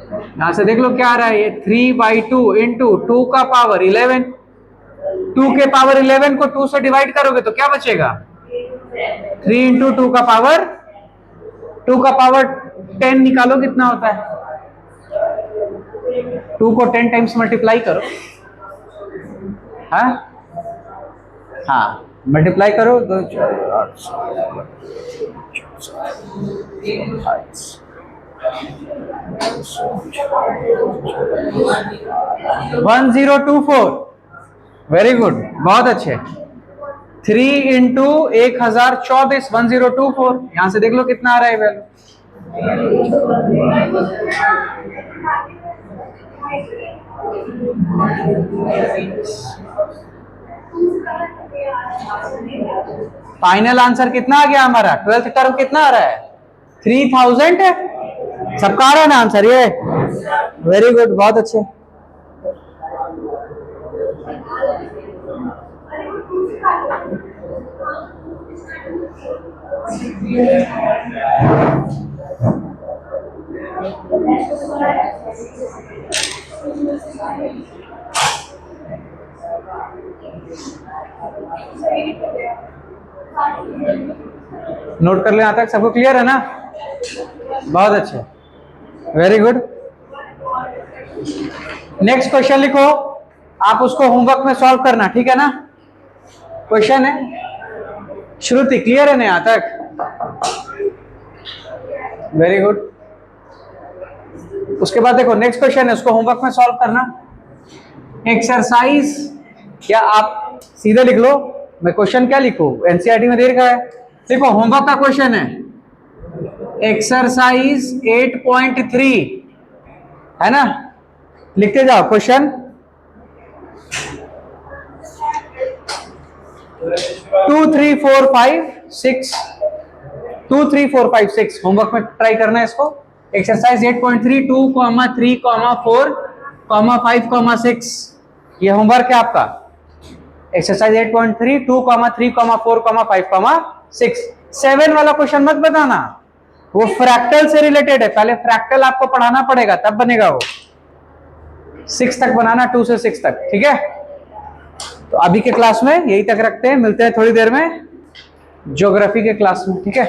यहां से देख लो क्या आ रहा है, ये 3/2 इंटू 2 का पावर 11, 2 के पावर 11 को 2 से डिवाइड करोगे तो क्या बचेगा, 3 इंटू 2 का पावर 10 निकालो कितना होता है, 2 को 10 टाइम्स मल्टीप्लाई करो। हाँ हाँ, मल्टीप्लाई करो तो 1024। वेरी गुड, बहुत अच्छे। 3 इंटू 1024, 1024। यहां से देख लो कितना आ रहा है वैल्यू, फाइनल आंसर कितना आ गया हमारा, 12th टर्म कितना आ रहा है 3000। सबका आ रहा है ना आंसर ये, वेरी गुड, बहुत अच्छे। नोट कर ले यहाँ तक, सबको क्लियर है ना? बहुत अच्छा, वेरी गुड। नेक्स्ट क्वेश्चन लिखो, आप उसको होमवर्क में सॉल्व करना, ठीक है ना? क्वेश्चन है, श्रुति क्लियर है ना यहाँ तक? Very good. उसके बाद देखो नेक्स्ट क्वेश्चन है, उसको होमवर्क में सॉल्व करना। एक्सरसाइज, या आप सीधे लिख लो, मैं क्वेश्चन क्या लिखूं, एनसीईआरटी में दे रखा है। देखो होमवर्क का क्वेश्चन है, एक्सरसाइज 8.3 है ना? लिखते जाओ क्वेश्चन। 2 3 4 5 6 2 3 4 5 6 होमवर्क में ट्राई करना है इसको। एक्सरसाइज 8.3 2, 3, 4, 5, 6 ये होमवर्क है आपका। एक्सरसाइज 8.3 2, 3, 4, 5, 6। 7 वाला क्वेश्चन मत बताना, वो फ्रैक्टल से रिलेटेड है, पहले फ्रैक्टल आपको पढ़ाना पड़ेगा तब बनेगा वो। 6 तक बनाना, 2 से 6 तक, ठीक है? तो अभी के क्लास में यही तक रखते हैं, मिलते हैं थोड़ी देर में ज्योग्राफी के क्लास में, ठीक है?